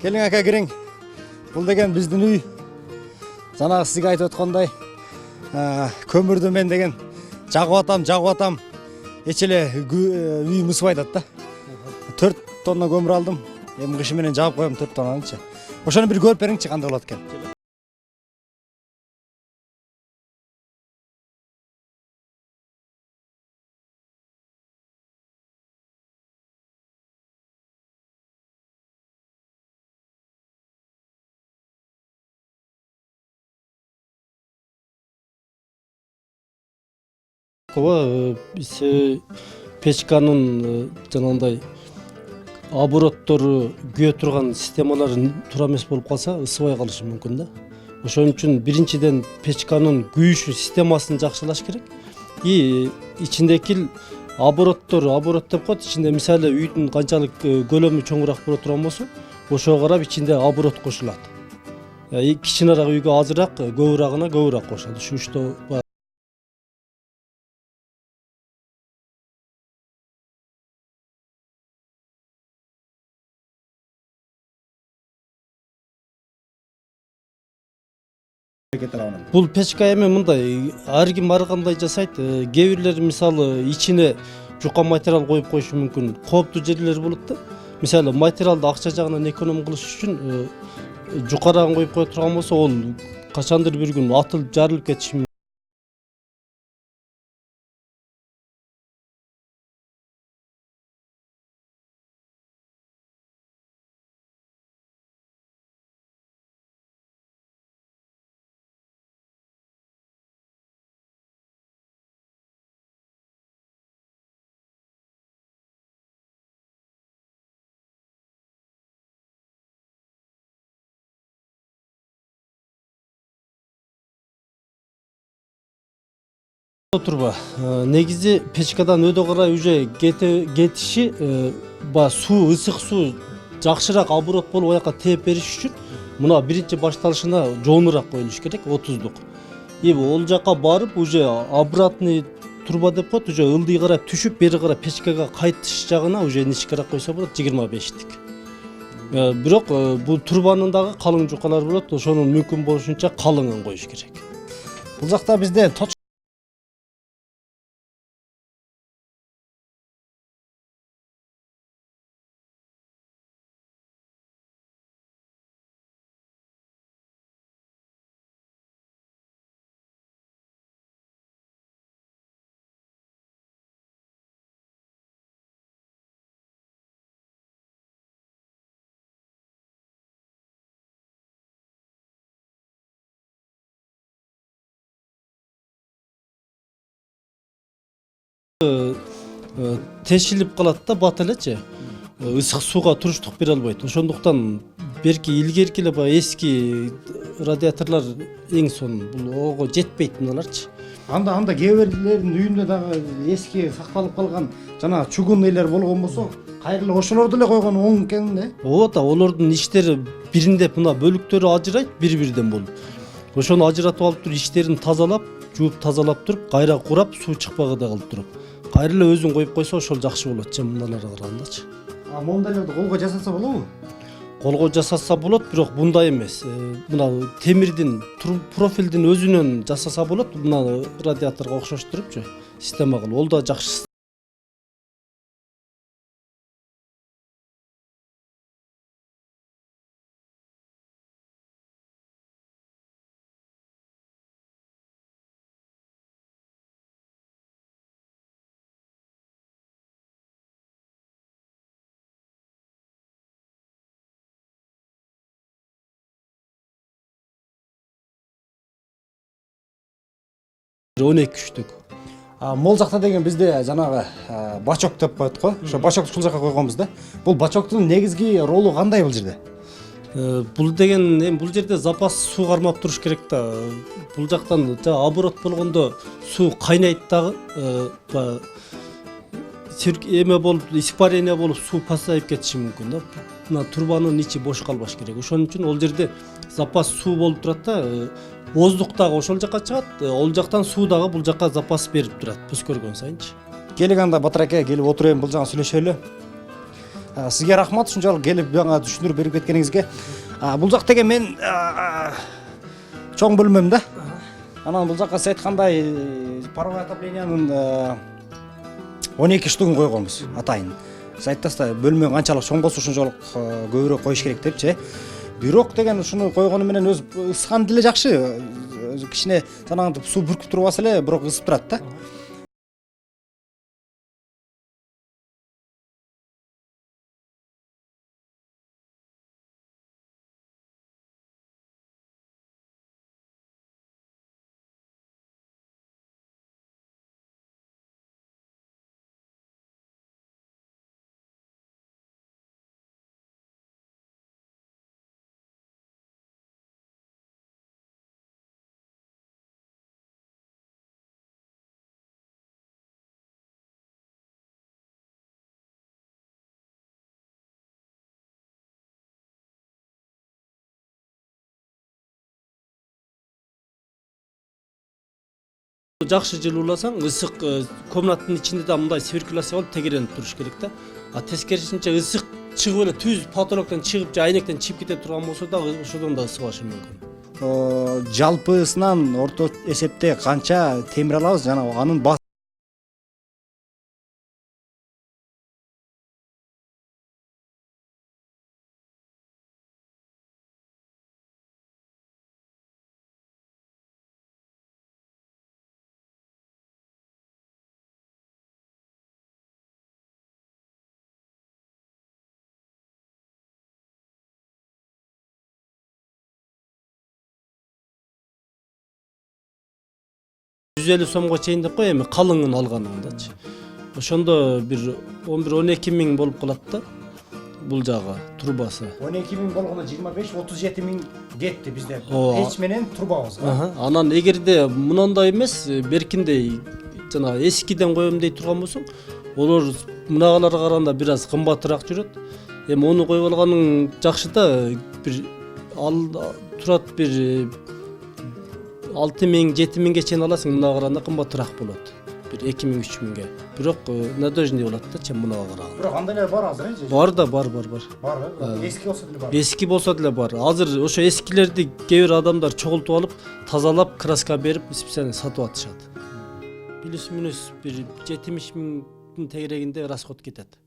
Келиң ака кириң. Бул деген биздин үй. Жанагы сизге айтып аткандай, көмүрдү мен деген жагып атам. Эч эле үйүм ысып атат да. 4 тонна көмүр алдым. Эми кышы менен жагып коем 4 тоннанычы. Ошону бир көрүп бериңчи кандай болот экен. Биз печканын жанагындай обороттору күйө турган системалары туура эмес болуп калса ысыбай калышы мүмкүн да. Ошон үчүн биринчиден печканын күйүшү системасын жакшылаш керек. И ичиндеки оборот деп коет. Ичинде мисалы үйдүн канчалык көлөмү чоңураак боло турган болсо, ошого карап ичинде оборот кошулат. Кичинерээк үйгө азыраак, көбүрөөк кошулат. Ушунчто бул печка эми мындай, ар ким ар кандай жасайт. Кээ бирлери мисалы ичине жука материал коюп коюшу мүмкүн. Кооптуу жерлер болот да. Мисалы материалды акча жагынан эконом кылыш үчүн жукарагын коюп кое турган болсо, ол качандыр бир күн атылып жарылып кетиши мүмкүн. Турба. Негизи печкадан өдө карай уже кетиши, суу, ысык суу жакшыраак оборот болуп аяка тээп бериш үчүн мына биринчи башталышына жоонураак коюлуш керек, 30-дук. И ол жака барып уже обратный турба деп коет, уже ылдый карап түшүп, бери карап печкага кайтыш жагына уже ничкераак койсо болот, 25-тик. Бирок бул турбанын дагы калың жукалары болот, ошонун мүмкүн болушунча калыңын коюш керек. Бул жакта бизде Тешилип калат да, бат элечи. Ысык сууга туруштук бере албайт. Ошондуктан берки илгерки эле эски радиаторлор эң сонун. Бул ого жетпейт мыналарчы. анда кээ бирлердин үйүндө дагы эски сакталып калган жана чугун элер болгон болсо, кайрылы ошолорду эле койгон оң экен да. Ооба, олордун иштери бириндеп мына бөлүктөрү ажырайт бири-бирден болуп. Ошону ажыратып алып туруп, иштерин тазалап, жууп тазалап туруп, кайра курап, суу чыкпагыдай кылып туруп, кайра эле өзүн коюп койсо ошол жакшы болот, же муналарга карагандачы. Мондайларды колго жасаса болобу? Колго жасаса болот, бирок мындай эмес. Мына темирдин профилдин өзүнөн жасаса болот, мына радиаторго окшоштурупчу система кылып. Ол да жакшы. Он эки күчтүк. Мол жакта деген бизде жанагы бачок деп коет го. Ошо бачокту ушул жака койгонбуз да. Бул бачоктун негизги ролу кандай бул жерде? Бул деген эми бул жерде запас суу кармап туруш керек да. Бул жактан оборот болгондо суу кайнайт дагы, эме болуп, испарение болуп суу пасайып кетиши мүмкүн да. Мына турбанын ичи бош калбаш керек. Ошон үчүн ол жерде запас суу болуп турат да. Воздух дагы ошол жака чыгат, ол жактан суу дагы бул жака запас берип турат, өскөргөн сайынчы. Келик анда Батыр аке, келип отуруп бул жагы сүйлөшөлү. Сизге рахмат ушунчалык келип мага түшүндүрүп берип кеткениңизге. Бул жак деген мен чоң бөлмөм да. Анан бул жакка сиз айткандай паровой отоплениянын 12 штугун койгонбуз атайын. Сиз айттыңыз да бөлмө канчалык чоң болсо ошончолук көбүрөөк коюш керек депчи. Бирок деген ушуну койгону менен өз ысыган деле жакшы. Кичине жанагынтип суу бүркүп турбаса эле, бирок ысып турат да. Жакшы жылууласаң ысык комнаттын ичинде да мындай циркуляция болуп тегеренип туруш керек да. Тескерисинче ысык чыгып эле түз потолоктон чыгып же айнектен чыгып кете турган болсо да ошодон да ысыбашы мүмкүн. Жалпысынан орто эсепте канча темир алабыз жана анын сомго чейин деп кой, эми калыңын алганыңдачы. Ошондо бир 11-12 миң болуп калат да. Бул жагы трубасы. 12 миң болгондо 25-37 миң кетти бизде. Печ менен трубабызга. Анан эгерде мынандай эмес, беркиндей жана эскиден коем дей турган болсоң, олор мынагаларга караганда бир аз кымбатыраак жүрөт. Эми ону коюп алганың жакшы да, бир турат бир 6 миң, 7 миңге чейин аласың, мынага караганда кымбатыраак болот. Бир 2 миң, 3 миңге. Бирок надежный болот да, чем мынага караганда. Бирок андай эле бар азыр, Бар да, бар. Бар, эски болсо деле бар. Эски болсо деле бар. Азыр ошо эскилерди кээ бир адамдар чогултуп алып, тазалап, краска берип, специально сатып атышат. Плюс-минус бир 70 миңдин тегерегинде расход кетет.